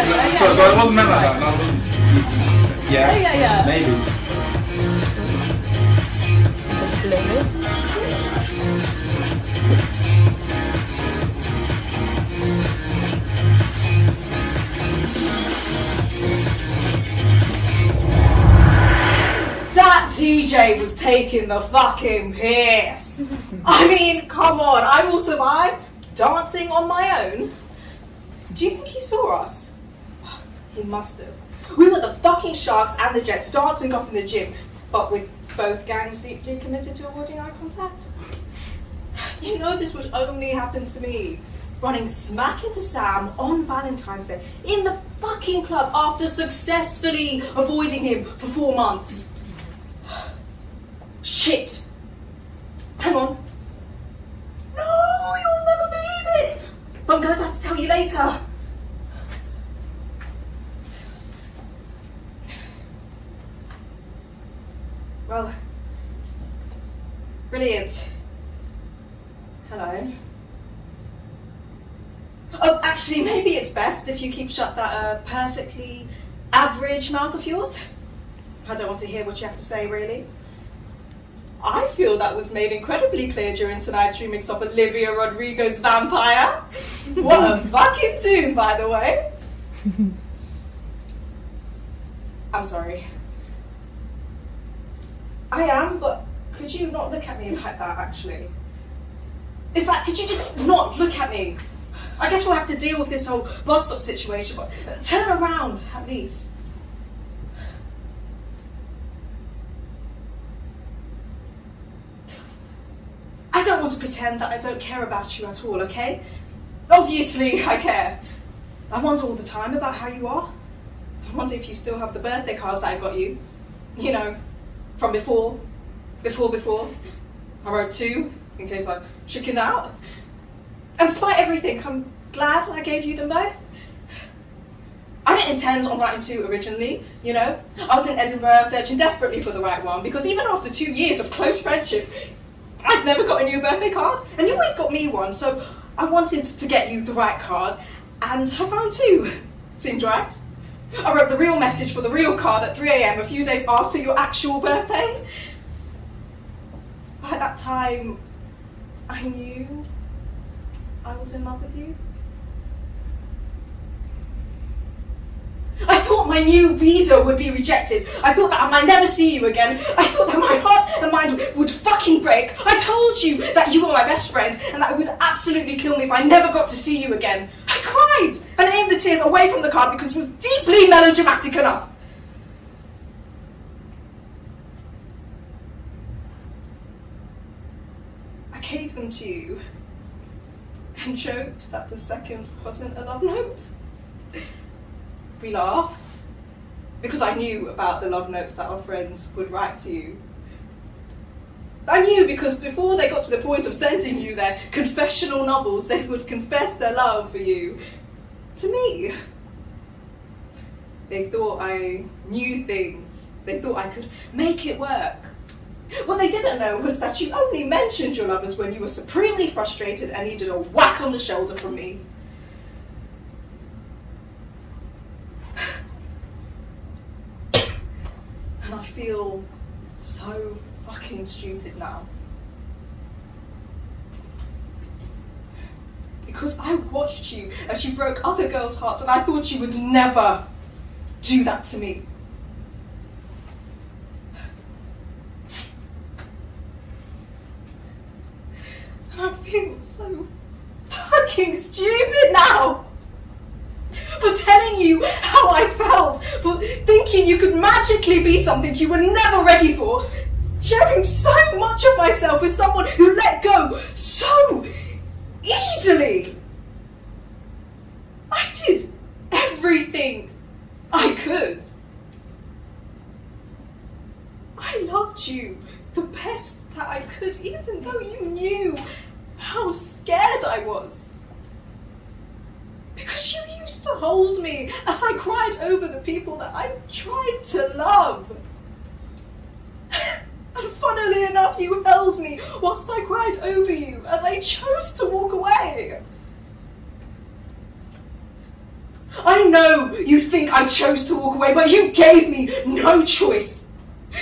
So it wasn't meant like that. No, it wasn't. Yeah. Maybe. That DJ was taking the fucking piss. I mean, come on, I will survive dancing on my own. Do you think he saw us? He must have. We were the fucking Sharks and the Jets dancing off in the gym, but with both gangs deeply committed to avoiding eye contact. You know this would only happen to me. Running smack into Sam on Valentine's Day in the fucking club after successfully avoiding him for 4 months. Shit! Hang on. No, you'll never believe it! But I'm going to have to tell you later. Well, brilliant. Hello. Oh, actually, maybe it's best if you keep shut that perfectly average mouth of yours. I don't want to hear what you have to say, really. I feel that was made incredibly clear during tonight's remix of Olivia Rodrigo's Vampire. What a fucking tune, by the way. I'm sorry. I am, but could you not look at me like that, actually? In fact, could you just not look at me? I guess we'll have to deal with this whole bus stop situation, but turn around, at least. I don't want to pretend that I don't care about you at all, okay? Obviously, I care. I wonder all the time about how you are. I wonder if you still have the birthday cards that I got you. You know, from before. I wrote 2, in case I chickened out. And despite everything, I'm glad I gave you them both. I didn't intend on writing 2 originally, you know. I was in Edinburgh searching desperately for the right one, because even after 2 years of close friendship, I'd never gotten you a birthday card, and you always got me one, so I wanted to get you the right card, and I found 2. Seemed right. I wrote the real message for the real card at 3 a.m. a few days after your actual birthday. By that time, I knew I was in love with you. I thought my new visa would be rejected. I thought that I might never see you again. I thought that my heart and mind would fucking break. I told you that you were my best friend and that it would absolutely kill me if I never got to see you again. I cried and aimed the tears away from the card because it was deeply melodramatic enough. I gave them to you and joked that the second wasn't a love note. We laughed, because I knew about the love notes that our friends would write to you. I knew because before they got to the point of sending you their confessional novels, they would confess their love for you to me. They thought I knew things. They thought I could make it work. What they didn't know was that you only mentioned your lovers when you were supremely frustrated and needed a whack on the shoulder from me. And I feel so fucking stupid now. Because I watched you as you broke other girls' hearts and I thought you would never do that to me. And I feel so fucking stupid now. For telling you how I felt, for thinking you could magically be something you were never ready for, sharing so much of myself with someone who let go so easily. I did everything I could. I loved you the best that I could, even though you knew how scared I was. Because you used to hold me as I cried over the people that I tried to love. And funnily enough, you held me whilst I cried over you as I chose to walk away. I I know you think I chose to walk away, but you gave me no choice.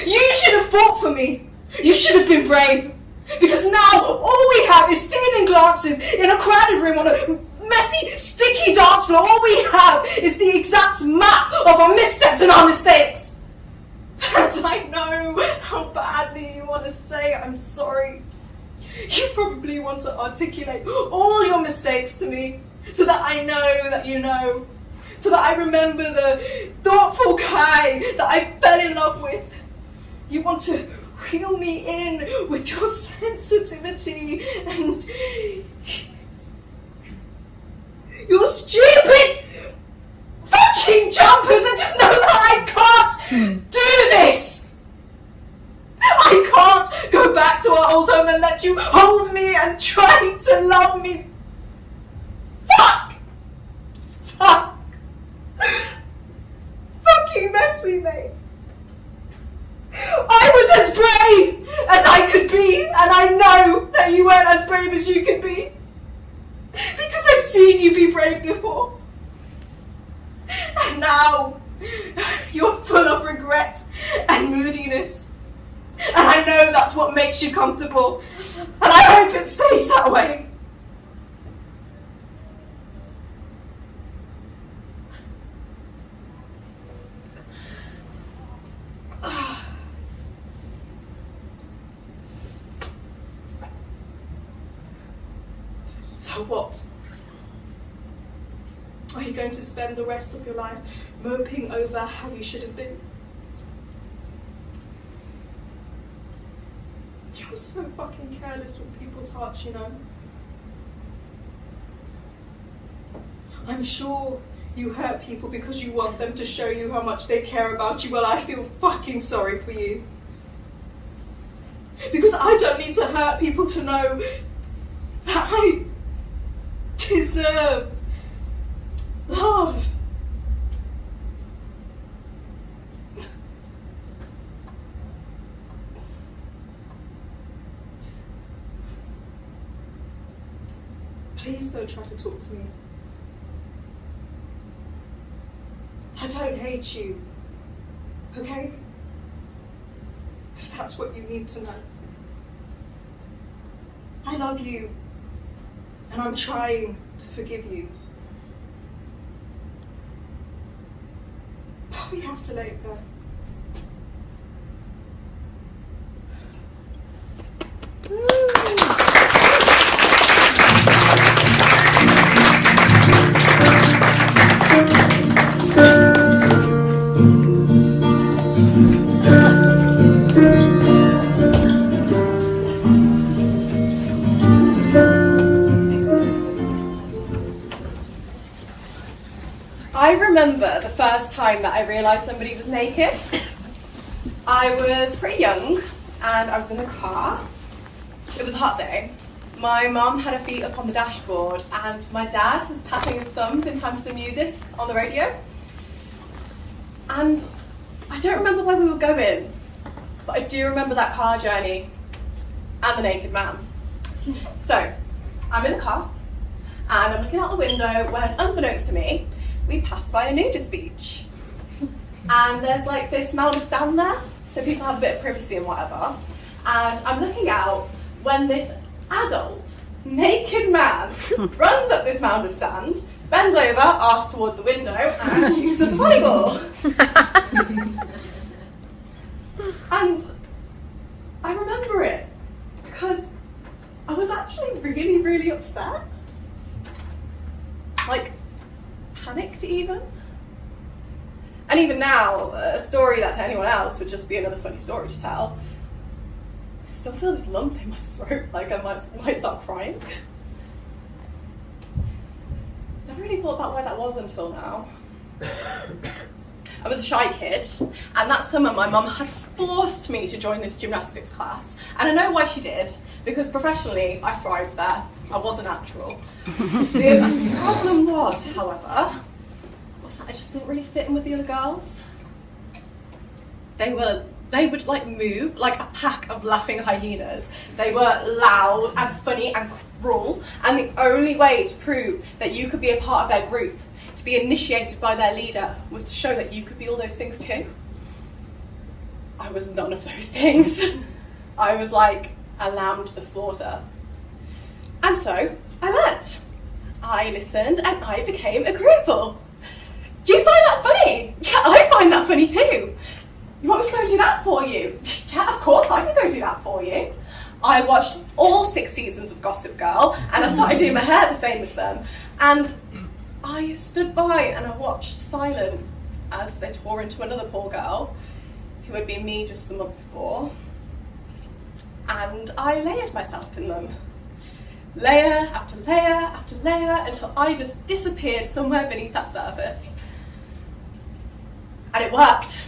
You should have fought for me. You should have been brave. Because now all we have is stealing glances in a crowded room on a messy, sticky dance floor. All we have is the exact map of our missteps and our mistakes. And I know how badly you want to say I'm sorry. You probably want to articulate all your mistakes to me so that I know that you know. So that I remember the thoughtful guy that I fell in love with. You want to reel me in with your sensitivity and your stupid fucking jumpers, and just know that I can't do this. I can't go back to our old home and let you hold me and try to love me. Fuck! Fuck! Fucking mess we made. I was as brave as I could be, and I know that you weren't as brave as you could be. Because I've seen you be brave before. And now, you're full of regret and moodiness. And I know that's what makes you comfortable. And I hope it stays that way. So what? Are you going to spend the rest of your life moping over how you should have been? You're so fucking careless with people's hearts, you know. I'm sure you hurt people because you want them to show you how much they care about you. Well, I feel fucking sorry for you. Because I don't need to hurt people to know that I deserve love. Please don't try to talk to me. I don't hate you, okay? If that's what you need to know. I love you, and I'm trying to forgive you. But we have to let it go. I remember the first time that I realised somebody was naked. I was pretty young and I was in the car. It was a hot day. My mum had her feet up on the dashboard and my dad was tapping his thumbs in time to the music on the radio. And I don't remember where we were going, but I do remember that car journey and the naked man. So, I'm in the car and I'm looking out the window when, unbeknownst to me, we passed by a nudist beach. And there's like this mound of sand there, so people have a bit of privacy and whatever. And I'm looking out when this adult, naked man runs up this mound of sand, bends over, arse towards the window, and uses the volleyball. And I remember it because I was actually really, really upset. Like, panicked even. And even now, a story that to anyone else would just be another funny story to tell. I still feel this lump in my throat, like I might start crying. Never really thought about why that was until now. I was a shy kid, and that summer my mum had forced me to join this gymnastics class. And I know why she did, because professionally I thrived there. I was a natural. The problem was, however, was that I just didn't really fit in with the other girls. They would like move like a pack of laughing hyenas. They were loud and funny and cruel, and the only way to prove that you could be a part of their group, to be initiated by their leader was to show that you could be all those things too. I was none of those things. I was like a lamb to the slaughter. And so I learnt. I listened and I became agreeable. You find that funny? Yeah, I find that funny too. You want me to go do that for you? Yeah, of course, I can go do that for you. I watched all 6 seasons of Gossip Girl and I started doing my hair the same as them. And I stood by and I watched silent as they tore into another poor girl who had been me just the month before. And I layered myself in them. Layer after layer after layer until I just disappeared somewhere beneath that surface. And it worked.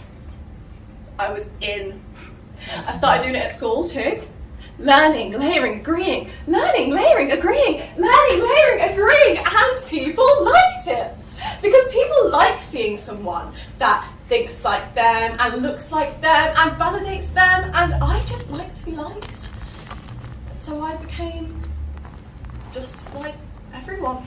I was in. I started doing it at school too. Learning, layering, agreeing. Learning, layering, agreeing. Learning, layering, agreeing. And people liked it. Because people like seeing someone that thinks like them and looks like them and validates them. And I just like to be liked. So I became just like everyone.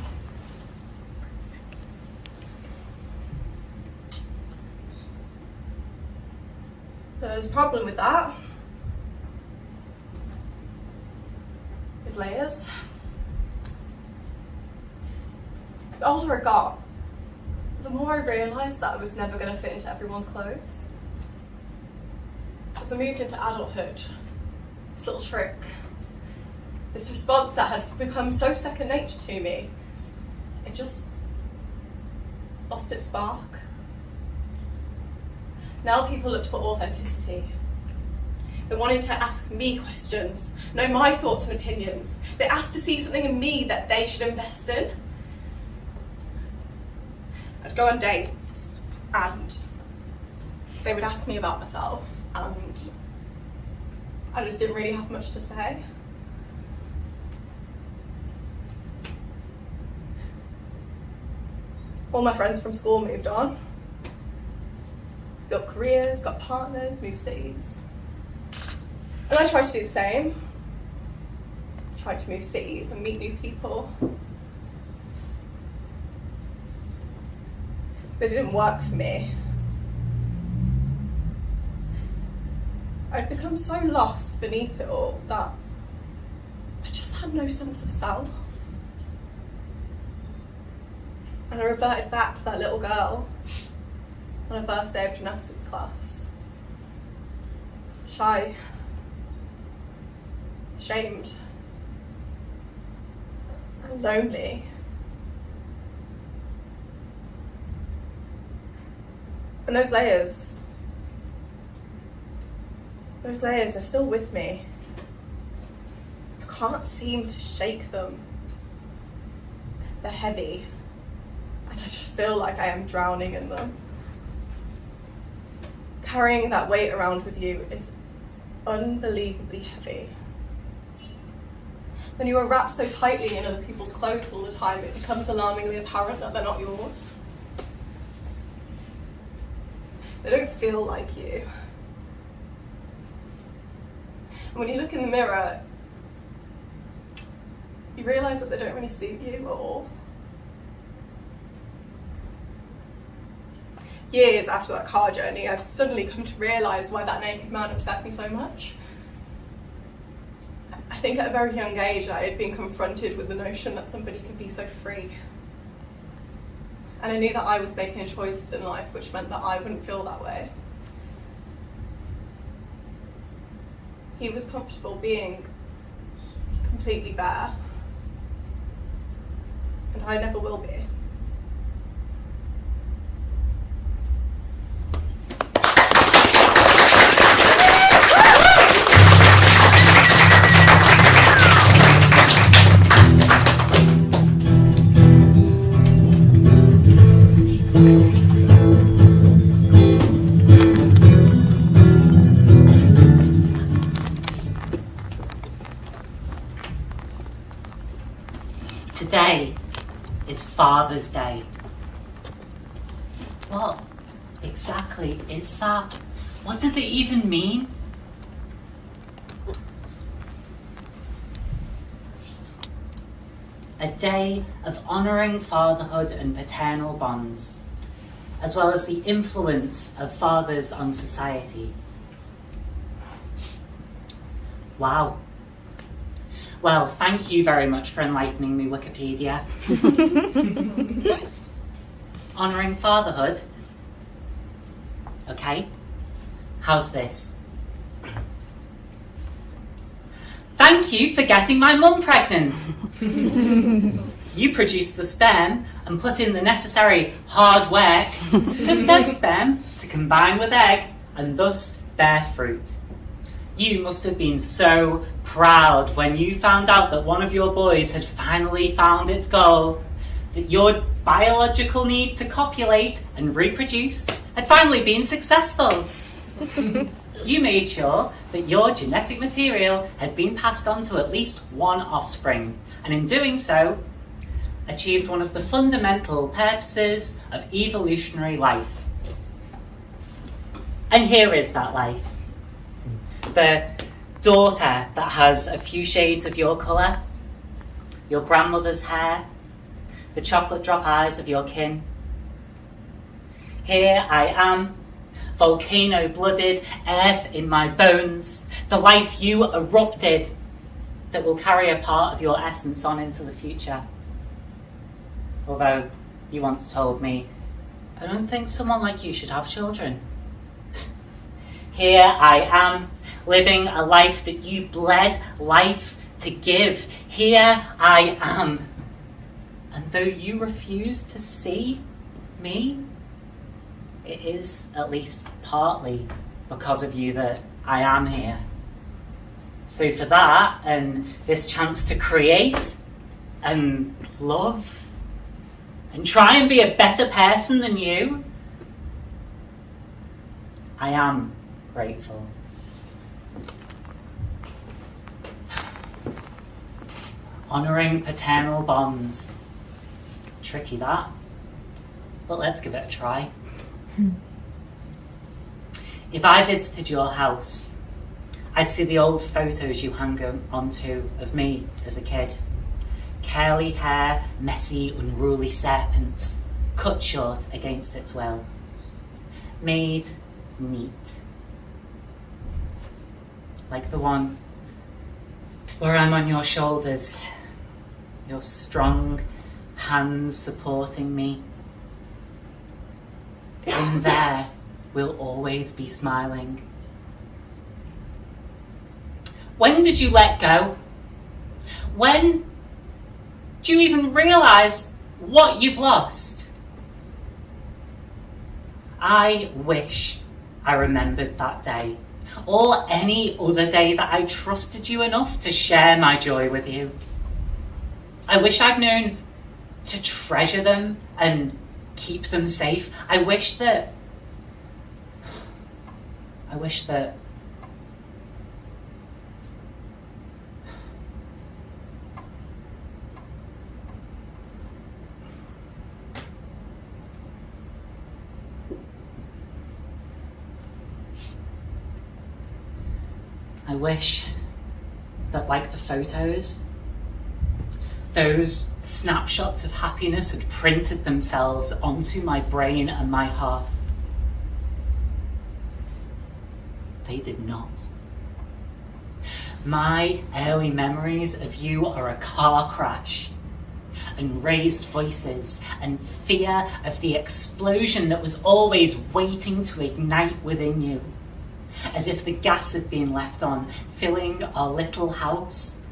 But there's a problem with that. With layers. The older I got, the more I realised that I was never going to fit into everyone's clothes. As I moved into adulthood, this little trick, this response that had become so second nature to me, it just lost its spark. Now people looked for authenticity. They wanted to ask me questions, know my thoughts and opinions. They asked to see something in me that they should invest in. I'd go on dates and they would ask me about myself and I just didn't really have much to say. All my friends from school moved on. Got careers, got partners, moved cities. And I tried to do the same. Tried to move cities and meet new people. But it didn't work for me. I'd become so lost beneath it all that I just had no sense of self. And I reverted back to that little girl on her first day of gymnastics class. Shy, ashamed, and lonely. And those layers, they're still with me. I can't seem to shake them. They're heavy, and I just feel like I am drowning in them. Carrying that weight around with you is unbelievably heavy. When you are wrapped so tightly in other people's clothes all the time, it becomes alarmingly apparent that they're not yours. They don't feel like you. And when you look in the mirror, you realise that they don't really suit you at all. Years after that car journey, I've suddenly come to realise why that naked man upset me so much. I think at a very young age I had been confronted with the notion that somebody could be so free. And I knew that I was making choices in life which meant that I wouldn't feel that way. He was comfortable being completely bare. And I never will be. Today is Father's Day. What exactly is that? What does it even mean? a day of honouring fatherhood and paternal bonds, as well as the influence of fathers on society. Wow. Well, thank you very much for enlightening me, Wikipedia. Honouring fatherhood? Okay. How's this? Thank you for getting my mum pregnant. You produced the sperm and put in the necessary hard work for said sperm to combine with egg and thus bear fruit. You must have been so proud when you found out that one of your boys had finally found its goal, that your biological need to copulate and reproduce had finally been successful. You made sure that your genetic material had been passed on to at least one offspring, and in doing so, achieved one of the fundamental purposes of evolutionary life. And here is that life. The daughter that has a few shades of your colour, your grandmother's hair, the chocolate drop eyes of your kin. Here I am, volcano-blooded, earth in my bones, the life you erupted that will carry a part of your essence on into the future. Although you once told me, I don't think someone like you should have children. Here I am, living a life that you bled life to give. Here I am. And though you refuse to see me, it is at least partly because of you that I am here. So for that, and this chance to create and love and try and be a better person than you, I am grateful. Honouring paternal bonds. Tricky that, but let's give it a try. If I visited your house, I'd see the old photos you hang onto of me as a kid. Curly hair, messy, unruly serpents, cut short against its will. Made neat. Like the one where I'm on your shoulders, your strong hands supporting me. In there, we'll always be smiling. When did you let go? When do you even realise what you've lost? I wish I remembered that day, or any other day that I trusted you enough to share my joy with you. I wish I'd known to treasure them and keep them safe. I wish that like the photos, those snapshots of happiness had printed themselves onto my brain and my heart. They did not. My early memories of you are a car crash, and raised voices, and fear of the explosion that was always waiting to ignite within you, as if the gas had been left on, filling our little house,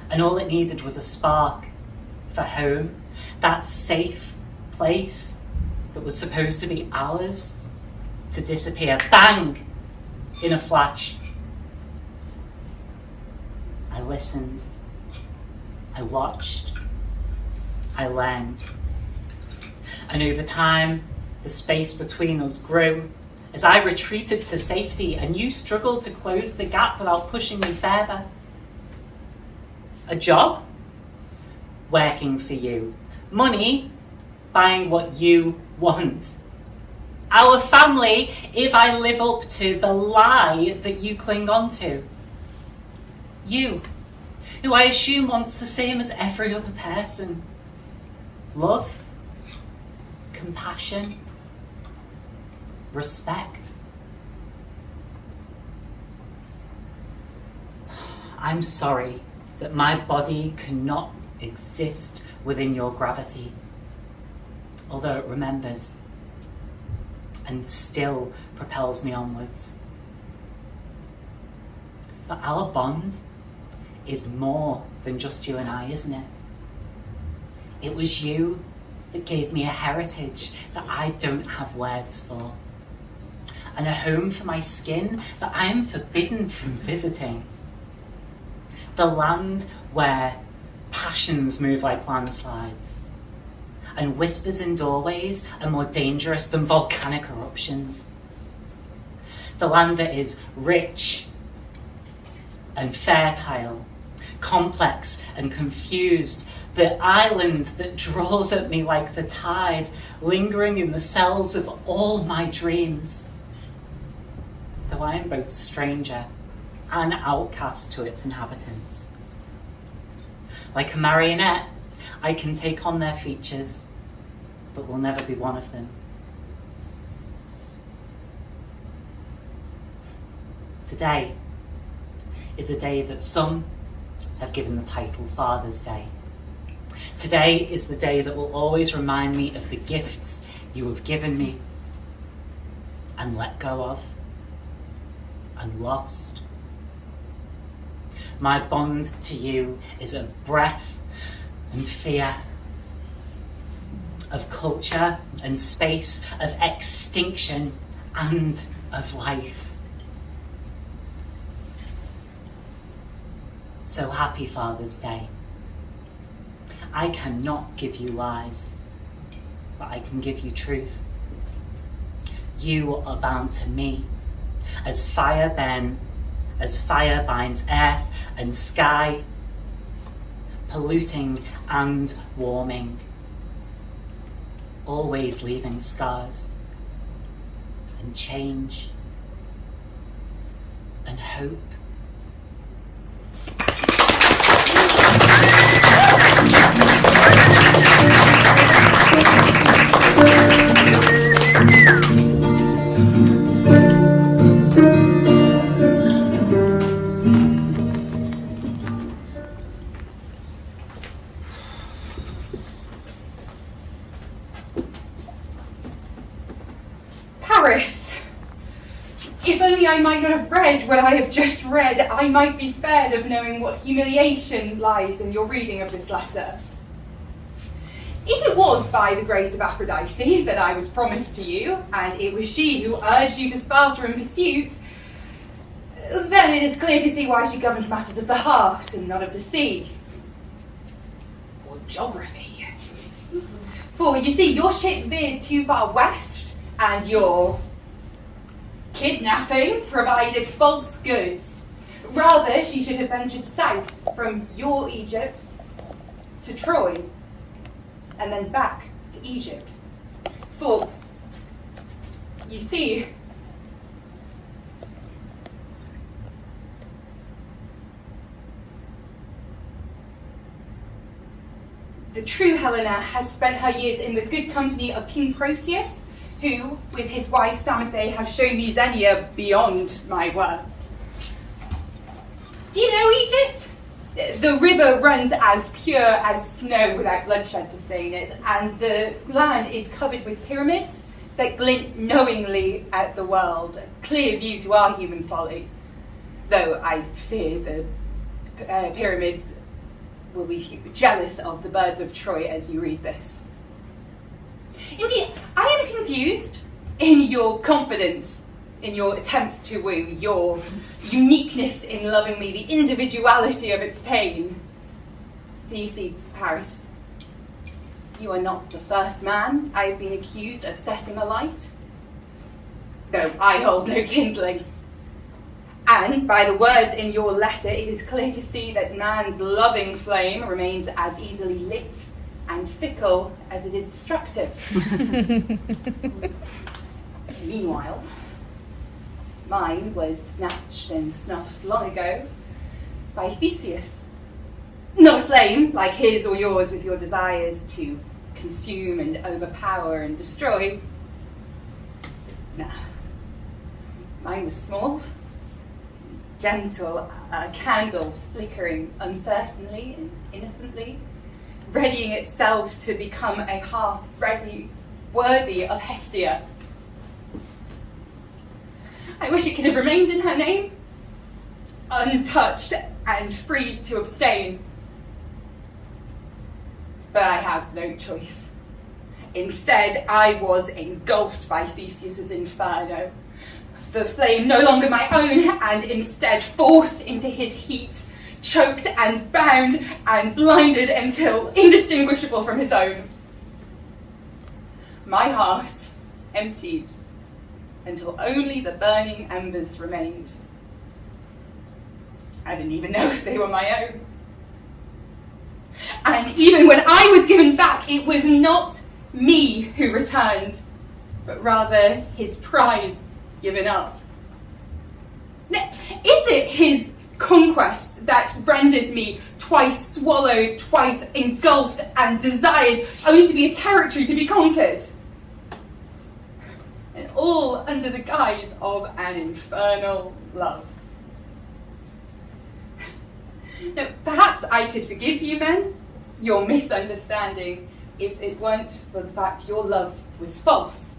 and all it needed was a spark for home, that safe place that was supposed to be ours, to disappear, bang, in a flash. I listened, I watched, I learned. And over time, the space between us grew as I retreated to safety and you struggled to close the gap without pushing me further. A job? Working for you. Money? Buying what you want. Our family, if I live up to the lie that you cling on to. You who I assume wants the same as every other person. Love, compassion, respect. I'm sorry that my body cannot exist within your gravity, although it remembers and still propels me onwards. But our bond is more than just you and I, isn't it? It was you that gave me a heritage that I don't have words for, and a home for my skin that I am forbidden from visiting. The land where passions move like landslides, and whispers in doorways are more dangerous than volcanic eruptions. The land that is rich and fertile, complex and confused. The island that draws at me like the tide, lingering in the cells of all my dreams. Though I am both stranger and outcast to its inhabitants. Like a marionette, I can take on their features, but will never be one of them. Today is a day that some have given the title Father's Day. Today is the day that will always remind me of the gifts you have given me and let go of and lost. My bond to you is of breath and fear, of culture and space, of extinction and of life. So happy Father's Day. I cannot give you lies, but I can give you truth. You are bound to me, as fire binds earth and sky, polluting and warming, always leaving scars and change and hope. Paris! If only I might not have read what I have just read, I might be spared of knowing what humiliation lies in your reading of this letter. If it was by the grace of Aphrodite that I was promised to you, and it was she who urged you to Sparta in pursuit, then it is clear to see why she governs matters of the heart and not of the sea. Or geography. For, you see, your ship veered too far west, and your kidnapping provided false goods. Rather, she should have ventured south from your Egypt to Troy, and then back to Egypt. For, you see, the true Helena has spent her years in the good company of King Proteus, who, with his wife Psamathe, have shown me Xenia beyond my worth. Do you know Egypt? The river runs as pure as snow without bloodshed to stain it, and the land is covered with pyramids that glint knowingly at the world, a clear view to our human folly. Though I fear the pyramids will be jealous of the birds of Troy as you read this. Indeed, I am confused in your confidence, in your attempts to woo, your uniqueness in loving me, the individuality of its pain. For you see, Paris, you are not the first man I have been accused of setting alight, though I hold no kindling. And by the words in your letter, it is clear to see that man's loving flame remains as easily lit and fickle as it is destructive. Meanwhile, mine was snatched and snuffed long ago by Theseus, Not a flame like his or yours with your desires to consume and overpower and destroy. Nah. Mine was small, gentle, a candle flickering uncertainly and innocently, readying itself to become a hearth worthy of Hestia. I wish it could have remained in her name, untouched and free to abstain. But I had no choice. Instead, I was engulfed by Theseus's inferno, the flame no longer my own, and instead forced into his heat, choked and bound and blinded until indistinguishable from his own. My heart emptied until only the burning embers remained. I didn't even know if they were my own. And even when I was given back, it was not me who returned, but rather his prize given up. Is it his conquest that renders me twice swallowed, twice engulfed and desired, only to be a territory to be conquered? And all under the guise of an infernal love. Now, perhaps I could forgive you men, your misunderstanding, if it weren't for the fact your love was false.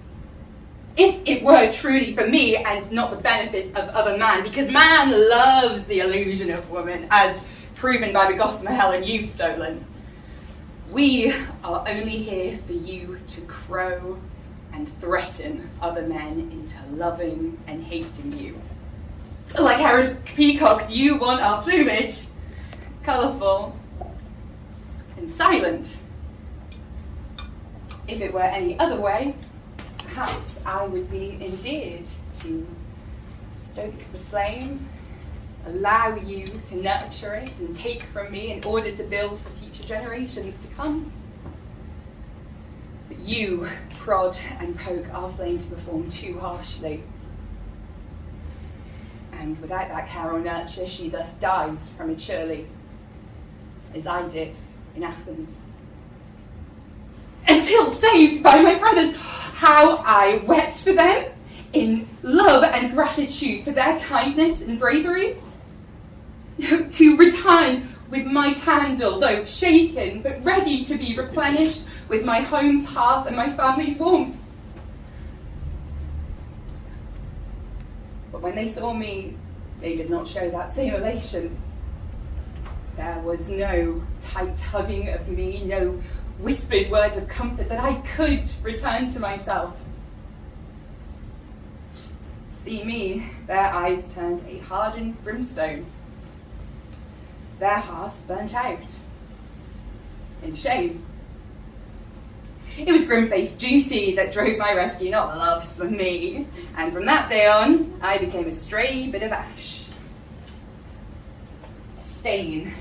If it were truly for me and not the benefit of other man, because man loves the illusion of woman, as proven by the gossamer Helen you've stolen. We are only here for you to crow and threaten other men into loving and hating you. Like Harris peacocks, you want our plumage, colourful and silent. If it were any other way, perhaps I would be endeared to stoke the flame, allow you to nurture it and take from me in order to build for future generations to come. But you prod and poke our flame to perform too harshly. And without that care or nurture, she thus dies prematurely, as I did in Athens. Until saved by my brothers, how I wept for them in love and gratitude for their kindness and bravery. To return with my candle, though shaken, but ready to be replenished with my home's hearth and my family's warmth. But when they saw me, they did not show that same elation. There was no tight hugging of me, no whispered words of comfort that I could return to myself. See me, their eyes turned a hardened brimstone. Their hearth burnt out. In shame. It was grim-faced duty that drove my rescue, not love for me. And from that day on, I became a stray bit of ash. A stain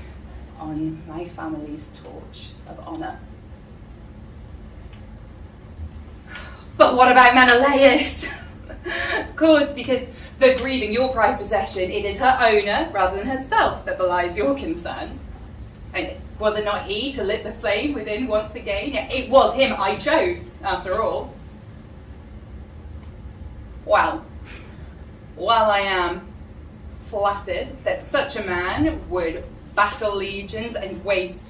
on my family's torch of honour. But what about Menelaus? Of course, because though grieving your prized possession, it is her owner rather than herself that belies your concern. And was it not he to lit the flame within once again? It was him I chose, after all. Well, while I am flattered that such a man would battle legions and waste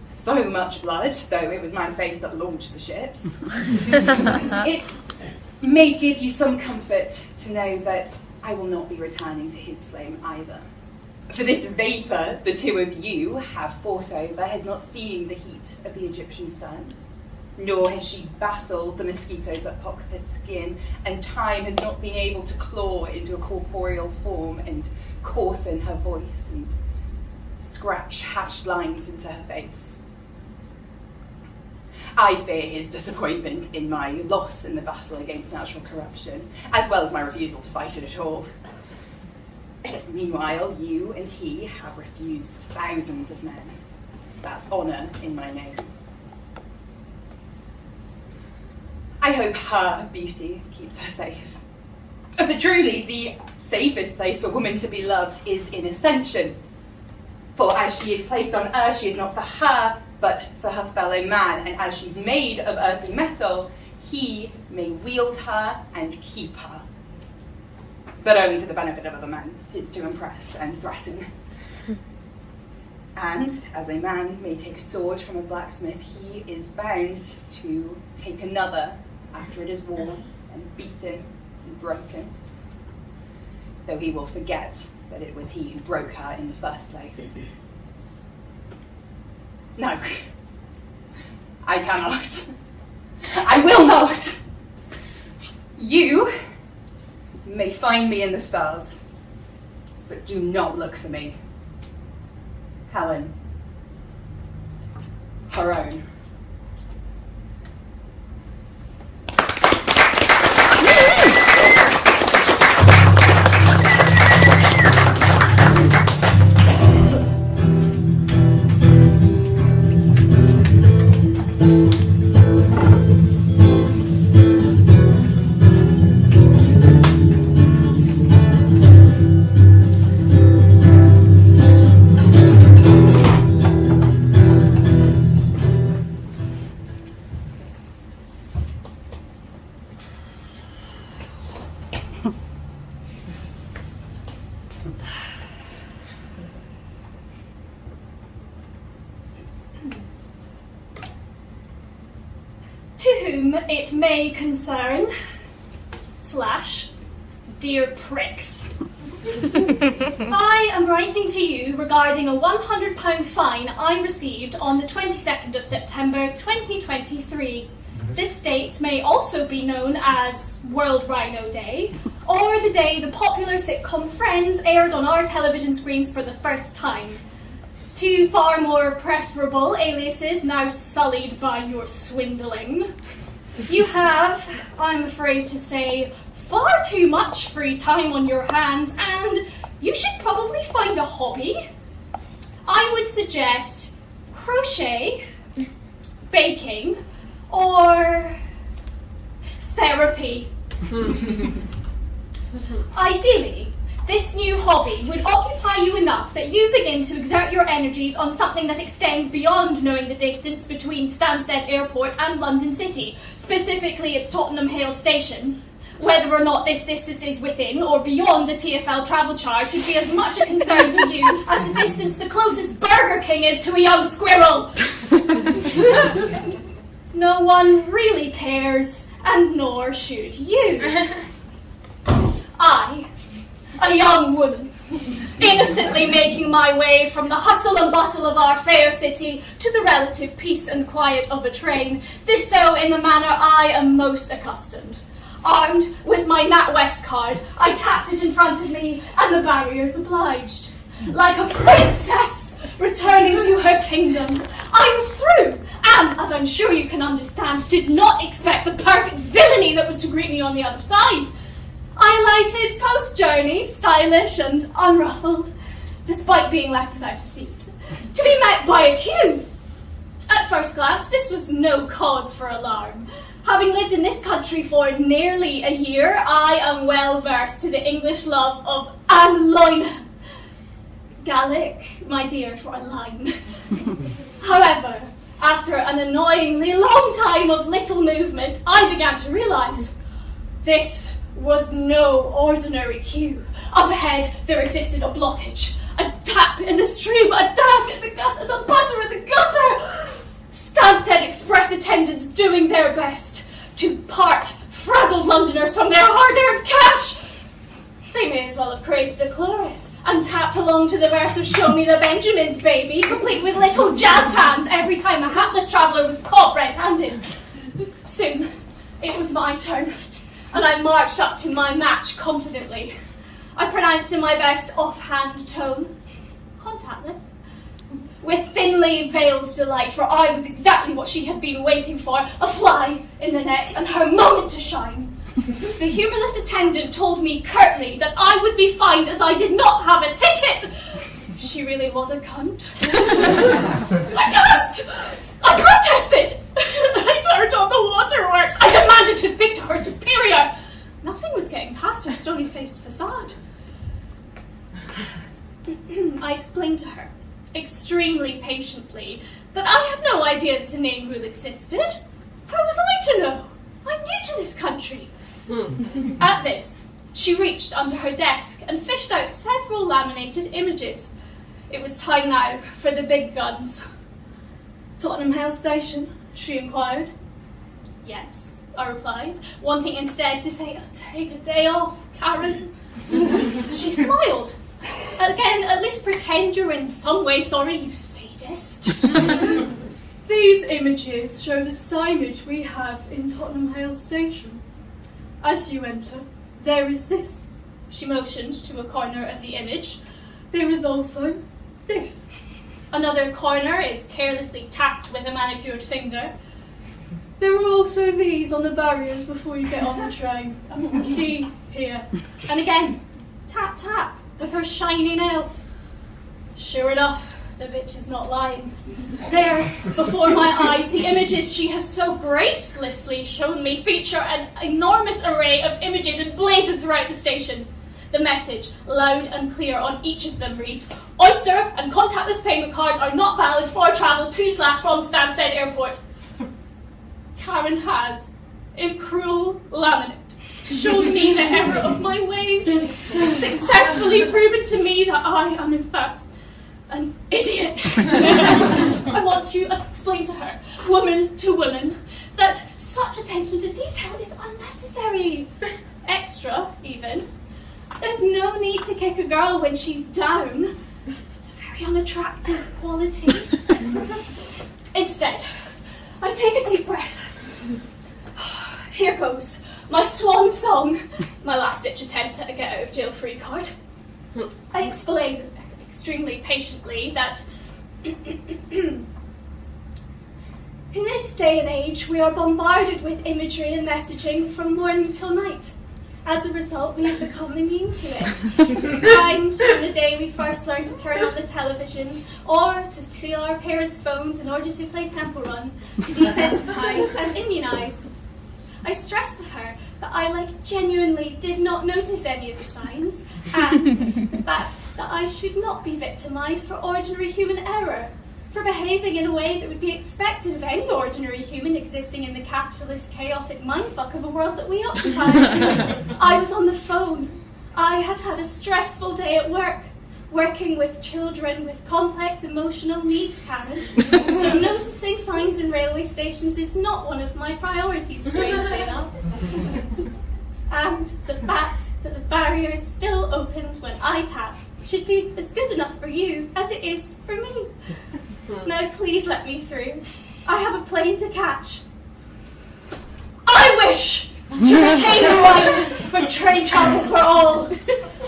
so much blood, though it was my face that launched the ships, it may give you some comfort to know that I will not be returning to his flame either. For this vapour the two of you have fought over has not seen the heat of the Egyptian sun, nor has she battled the mosquitoes that pox her skin, and time has not been able to claw into a corporeal form and coarsen her voice and scratch hatched lines into her face. I fear his disappointment in my loss in the battle against natural corruption, as well as my refusal to fight it at all. Meanwhile, you and he have refused thousands of men that honour in my name. I hope her beauty keeps her safe. But truly, the safest place for woman to be loved is in ascension. For as she is placed on earth, she is not for her, but for her fellow man. And as she's made of earthly metal, he may wield her and keep her. But only for the benefit of other men, to impress and threaten. And as a man may take a sword from a blacksmith, he is bound to take another after it is worn and beaten and broken, though he will forget that it was he who broke her in the first place. No, I cannot. I will not. You may find me in the stars, but do not look for me. Helen, her own. To whom it may concern, / dear pricks. I am writing to you regarding a £100 fine I received on the 22nd of September 2023. This date may also be known as World Rhino Day, or the day the popular sitcom Friends aired on our television screens for the first time. Two far more preferable aliases now sullied by your swindling. You have, I'm afraid to say, far too much free time on your hands, and you should probably find a hobby. I would suggest crochet, baking, or therapy. Ideally, this new hobby would occupy you enough that you begin to exert your energies on something that extends beyond knowing the distance between Stansted Airport and London City, specifically its Tottenham Hale Station. Whether or not this distance is within or beyond the TfL travel charge should be as much a concern to you as the distance the closest Burger King is to a young squirrel. No one really cares, and nor should you. I, a young woman, innocently making my way from the hustle and bustle of our fair city to the relative peace and quiet of a train, did so in the manner I am most accustomed. Armed with my NatWest card, I tapped it in front of me, and the barriers obliged. Like a princess returning to her kingdom, I was through, and, as I'm sure you can understand, did not expect the perfect villainy that was to greet me on the other side. I alighted post-journey, stylish and unruffled, despite being left without a seat, to be met by a queue. At first glance, this was no cause for alarm. Having lived in this country for nearly a year, I am well versed to the English love of an loin. Gaelic, my dear, for a line. However, after an annoyingly long time of little movement, I began to realise this was no ordinary queue. Up ahead, there existed a blockage, a tap in the stream, a dam in the gutters, a butter in the gutter. Stansted Express attendants doing their best to part frazzled Londoners from their hard-earned cash. They may as well have created a chorus and tapped along to the verse of Show Me the Benjamins, Baby, complete with little jazz hands every time the hapless traveller was caught red-handed. Soon, it was my turn, and I marched up to my match confidently. I pronounced in my best offhand tone, contactless, with thinly veiled delight, for I was exactly what she had been waiting for, a fly in the net and her moment to shine. The humourless attendant told me curtly that I would be fined as I did not have a ticket. She really was a cunt. I cursed! I protested! I turned on the waterworks. I demanded to speak to her superior. Nothing was getting past her stony-faced facade. I explained to her extremely patiently that I had no idea this inane rule existed. How was I to know? I'm new to this country. At this, she reached under her desk and fished out several laminated images. It was time now for the big guns. Tottenham Hale Station? She inquired. Yes, I replied, wanting instead to say, oh, take a day off, Karen. She smiled. Again, at least pretend you're in some way sorry, you sadist. These images show the signage we have in Tottenham Hale Station. As you enter, there is this. She motioned to a corner of the image. There is also this. Another corner is carelessly tapped with a manicured finger. There are also these on the barriers before you get on the train. See, here. And again, tap, tap, with her shiny nail. Sure enough, the bitch is not lying. There, before my eyes, the images she has so gracelessly shown me feature an enormous array of images emblazoned throughout the station. The message, loud and clear on each of them, reads, Oyster and contactless payment cards are not valid for travel to/from Stansted Airport. Karen has, in cruel laminate, shown me the error of my ways, successfully proven to me that I am in fact an idiot. I want to explain to her, woman to woman, that such attention to detail is unnecessary. Extra, even. There's no need to kick a girl when she's down. It's a very unattractive quality. Instead, I take a deep breath. Here goes my swan song, my last-ditch attempt at a get-out-of-jail-free card. I explain extremely patiently that in this day and age we are bombarded with imagery and messaging from morning till night. As a result, we have become immune to it. Timed from the day we first learned to turn on the television or to steal our parents' phones in order to play Temple Run, to desensitize and immunize. I stressed to her that I genuinely did not notice any of the signs, and the fact that I should not be victimized for ordinary human error, for behaving in a way that would be expected of any ordinary human existing in the capitalist, chaotic mindfuck of a world that we occupy. I was on the phone. I had had a stressful day at work, working with children with complex emotional needs, Karen. So noticing signs in railway stations is not one of my priorities, strangely enough. And the fact that the barrier is still opened when I tapped should be as good enough for you as it is for me. Now please let me through. I have a plane to catch. I wish to retain the right for train travel for all.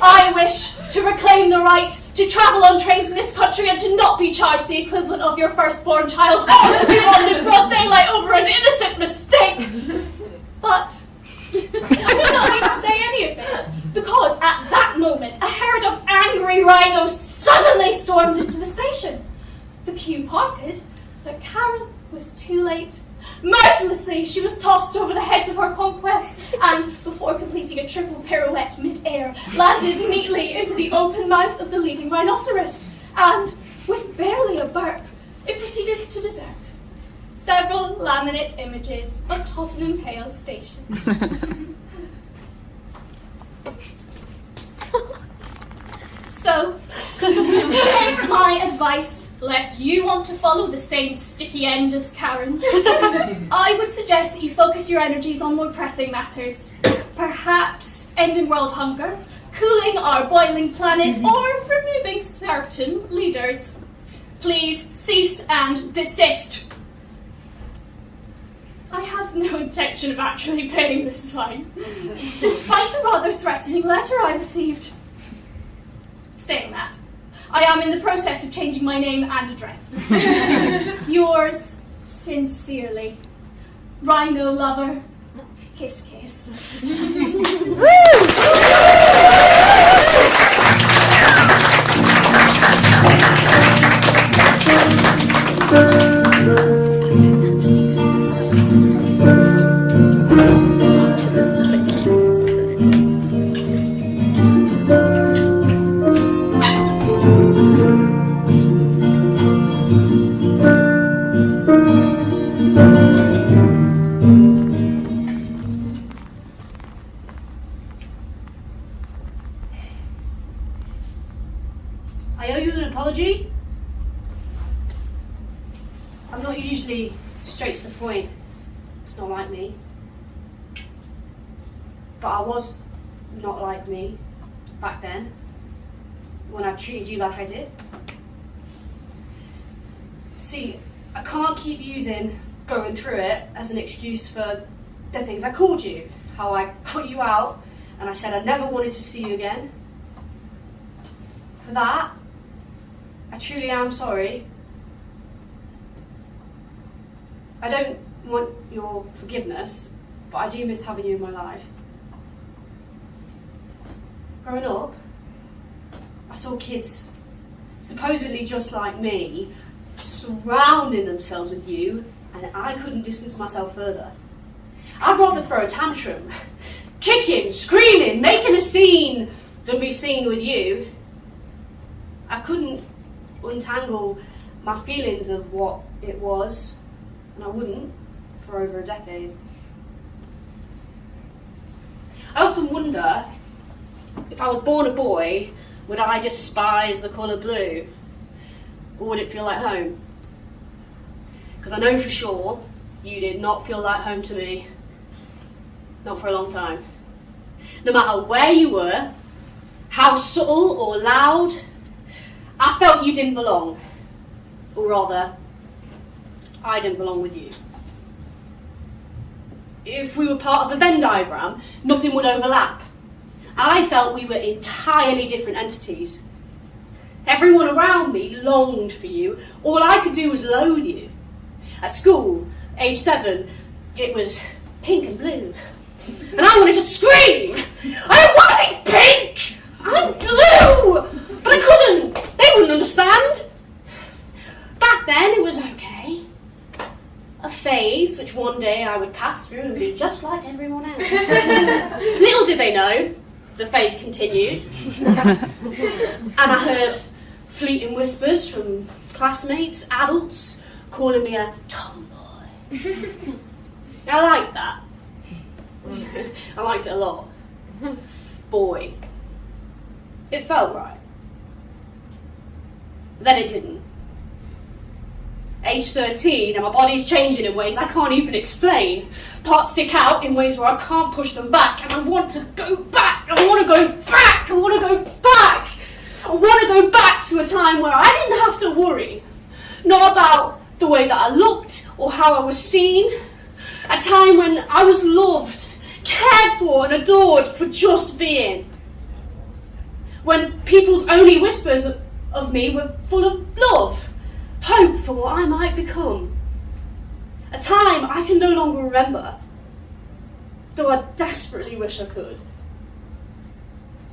I wish to reclaim the right to travel on trains in this country and to not be charged the equivalent of your firstborn child, or to be robbed in broad daylight over an innocent mistake. But I did not need to say any of this, because at that moment a herd of angry rhinos suddenly stormed into the station. The queue parted, but Karen was too late. Mercilessly, she was tossed over the heads of her conquests, and before completing a triple pirouette mid-air, landed neatly into the open mouth of the leading rhinoceros, and, with barely a burp, it proceeded to desert. Several laminate images of Tottenham Hale Station. So, take my advice, lest you want to follow the same sticky end as Karen. I would suggest that you focus your energies on more pressing matters. Perhaps ending world hunger, cooling our boiling planet, or removing certain leaders. Please cease and desist. I have no intention of actually paying this fine, despite the rather threatening letter I received. Saying that, I am in the process of changing my name and address. Yours sincerely, Rhino Lover. Kiss, kiss. It's not like me. But I was not like me back then, when I treated you like I did. See, I can't keep using going through it as an excuse for the things I called you. How I cut you out and I said I never wanted to see you again. For that, I truly am sorry. I don't want your forgiveness, but I do miss having you in my life. Growing up, I saw kids supposedly just like me surrounding themselves with you, and I couldn't distance myself further. I'd rather throw a tantrum, kicking, screaming, making a scene than be seen with you. I couldn't untangle my feelings of what it was, and I wouldn't for over a decade. I often wonder, if I was born a boy, would I despise the colour blue? Or would it feel like home? Because I know for sure you did not feel like home to me. Not for a long time. No matter where you were, how subtle or loud, I felt you didn't belong. Or rather, I didn't belong with you. If we were part of a Venn diagram, nothing would overlap. I felt we were entirely different entities. Everyone around me longed for you. All I could do was loathe you. At school, age 7, it was pink and blue. And I wanted to scream! I don't want to be pink! I'm blue! But I couldn't! They wouldn't understand! Back then it was okay. A phase which one day I would pass through and be just like everyone else. Little did they know, the phase continued. And I heard fleeting whispers from classmates, adults, calling me a tomboy. I liked that. I liked it a lot. Boy. It felt right. Then it didn't. Age 13 and my body's changing in ways I can't even explain. Parts stick out in ways where I can't push them back, and I want to go back. I want to go back. I want to go back. I want to go back to a time where I didn't have to worry. Not about the way that I looked or how I was seen. A time when I was loved, cared for and adored for just being. When people's only whispers of me were full of love, hope for what I might become. A time I can no longer remember, though I desperately wish I could.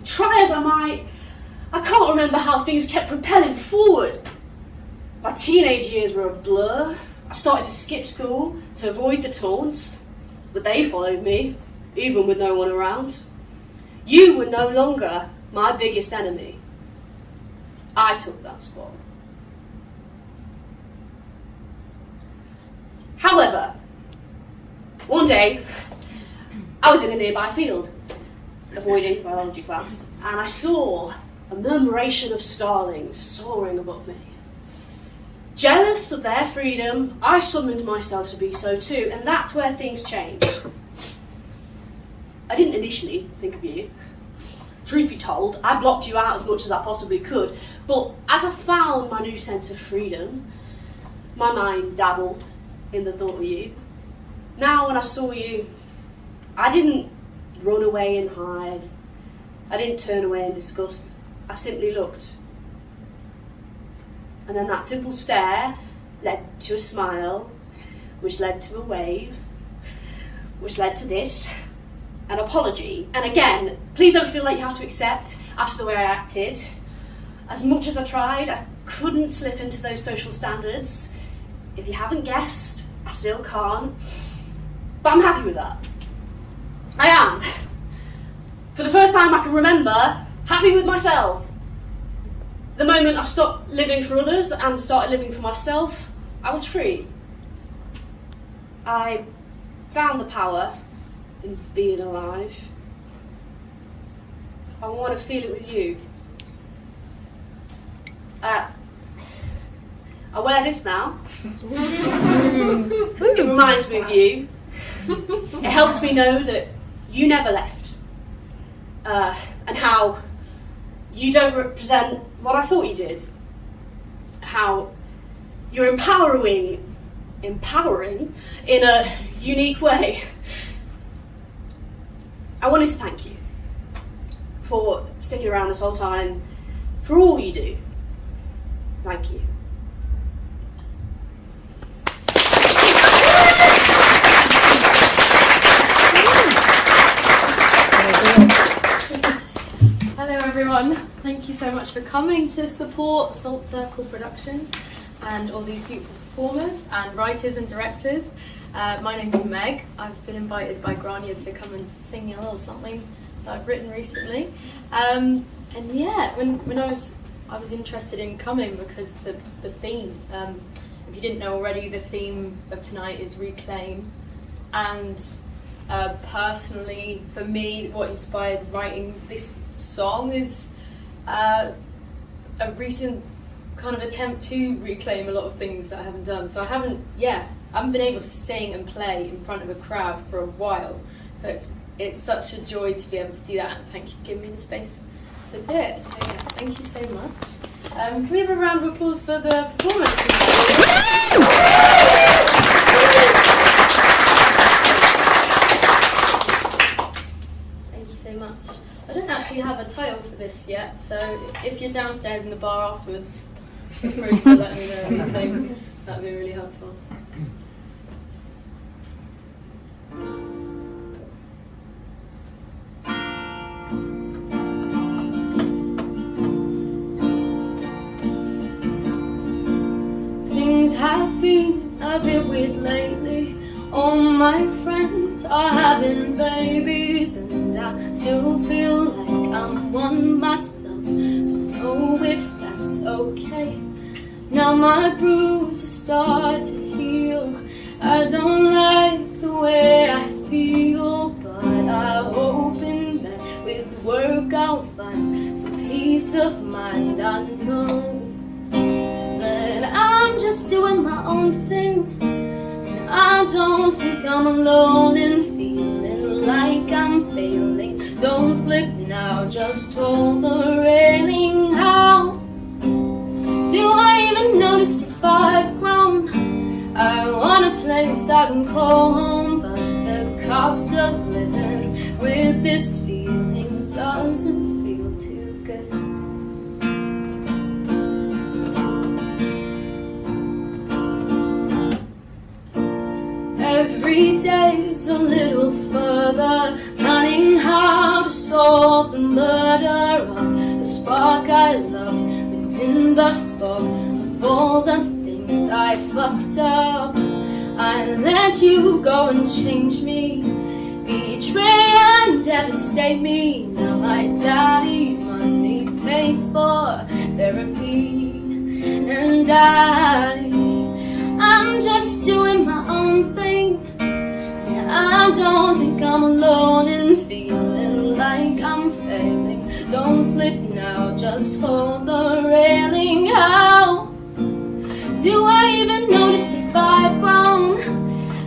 Try as I might, I can't remember how things kept propelling forward. My teenage years were a blur. I started to skip school to avoid the taunts, but they followed me, even with no one around. You were no longer my biggest enemy. I took that spot. However, one day, I was in a nearby field, avoiding biology class, and I saw a murmuration of starlings soaring above me. Jealous of their freedom, I summoned myself to be so too, and that's where things changed. I didn't initially think of you. Truth be told, I blocked you out as much as I possibly could, but as I found my new sense of freedom, my mind dabbled in the thought of you. Now when I saw you, I didn't run away and hide. I didn't turn away in disgust. I simply looked. And then that simple stare led to a smile, which led to a wave, which led to this, an apology. And again, please don't feel like you have to accept after the way I acted. As much as I tried, I couldn't slip into those social standards. If you haven't guessed, I still can't. But I'm happy with that. I am. For the first time I can remember, happy with myself. The moment I stopped living for others and started living for myself, I was free. I found the power in being alive. I want to feel it with you. I wear this now. It reminds me of you. It helps me know that you never left, and how you don't represent what I thought you did. How you're empowering in a unique way. I wanted to thank you for sticking around this whole time, for all you do. Thank you. Hello everyone, thank you so much for coming to support Salt Circle Productions and all these beautiful performers and writers and directors. My name's Meg. I've been invited by Grania to come and sing a little something that I've written recently. And yeah, when I was interested in coming because the theme, if you didn't know already, the theme of tonight is reclaim. And personally, for me, what inspired writing this song is a recent kind of attempt to reclaim a lot of things that I haven't done. So I haven't been able to sing and play in front of a crowd for a while. So it's such a joy to be able to do that, and thank you for giving me the space to do it. So yeah, thank you so much. Can we have a round of applause for the performance? Thank you so much. I don't actually have a title for this yet, so if you're downstairs in the bar afterwards, feel free to let me know what you think. That'd be really helpful. Things have been a bit weird lately. All my friends are having babies, and I still feel like I'm one myself. Don't know if that's okay. Now my bruises start to heal. I don't like the way I feel, but I'm hoping that with work I'll find some peace of mind. I know that I'm just doing my own thing. I don't think I'm alone in feeling like I'm failing. Don't slip now, just hold the railing. How do I even notice if I've grown? I want a place I can call home, but the cost of living with this feeling doesn't feel too good. Every day's a little further, learning how to solve the murder of the spark I love within the fog of all the things I fucked up. I let you go and change me, betray and devastate me. Now my daddy's money pays for therapy, and I'm just doing my own thing. I don't think I'm alone in feeling like I'm failing. Don't slip now, just hold the railing. How do I even notice if I've grown?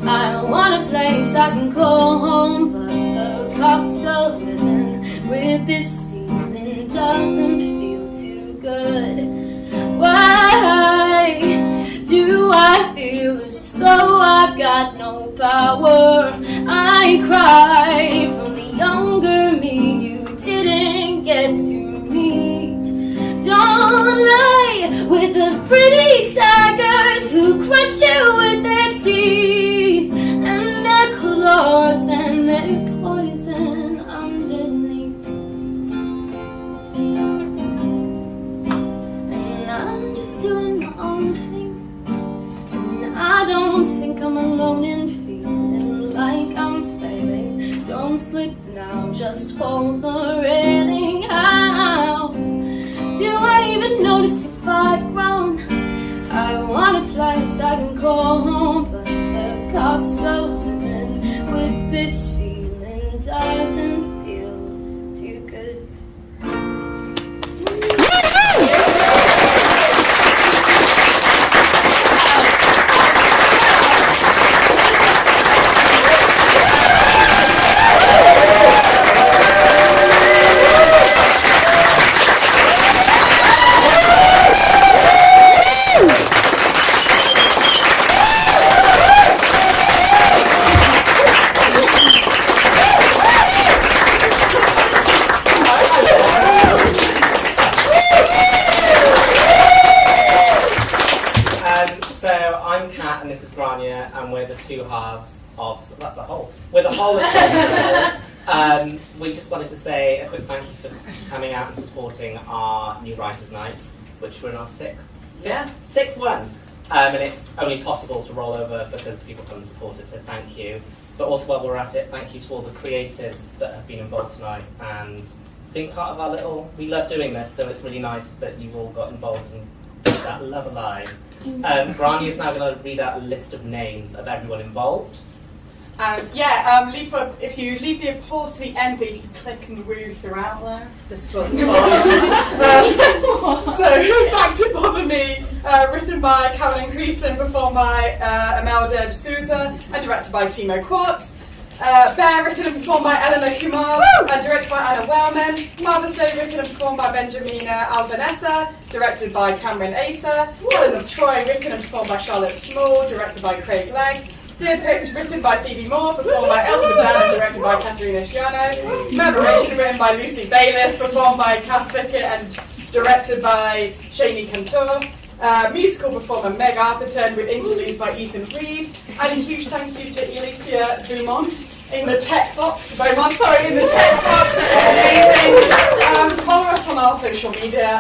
I want a place I can call home, but the cost of living with this feeling doesn't feel too good. Why do I feel as though I've got no power? I cry for the younger me you didn't get to meet. Don't lie with the pretty tigers who crush you with their teeth and their claws and their poison underneath. And I'm just doing my own thing. I don't think I'm alone in feeling like I'm failing. Don't slip now, just hold the railing. How do I even notice if I've grown? I want a place I can call home, but the cost of living with this feeling doesn't feel too good. that's a whole. With the whole of Solihull, we just wanted to say a quick thank you for coming out and supporting our new Writers' Night, which we're in our sixth one. And it's only possible to roll over because people come and support it, so thank you. But also while we're at it, thank you to all the creatives that have been involved tonight and being part of our little... We love doing this, so it's really nice that you've all got involved and keep that love alive. Grani is now going to read out a list of names of everyone involved. If you leave the applause to the end, but you can click and woo throughout there. This one's fine. So, Back to Bother Me, written by Caroline Creason, performed by Imelda D'Souza, and directed by Timo Quartz. Bear, written and performed by Eleanor Kumar, and directed by Anna Wellman. Mother's Day, written and performed by Benjamina Albanesa, directed by Cameron Asa. Helen of Troy, written and performed by Charlotte Small, directed by Craig Legg. Dear Pigs, written by Phoebe Moore, performed by Elsa Dan, and directed by Katerina Schiano. Murmuration, written by Lucy Bayliss, performed by Kath Thickett and directed by Shani Cantor. Musical performer Meg Arthurton with interludes by Ethan Reed. And a huge thank you to Alicia Beaumont in the tech box. Amazing. Follow us on our social media,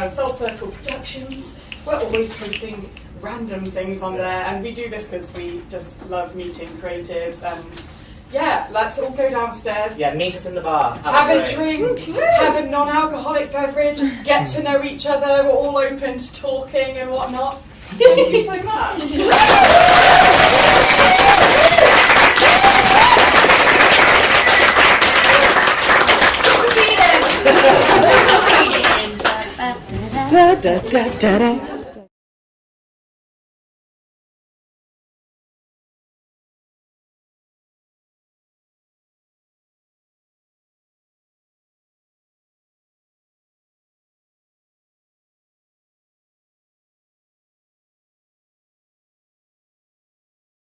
Soul Circle Productions. We're always posting random things on there, and we do this because we just love meeting creatives. And yeah, let's all go downstairs. Yeah, meet us in the bar. Have a drink, have a non-alcoholic beverage, get to know each other. We're all open to talking and whatnot. Thank you so much. Da, da, da, da, da.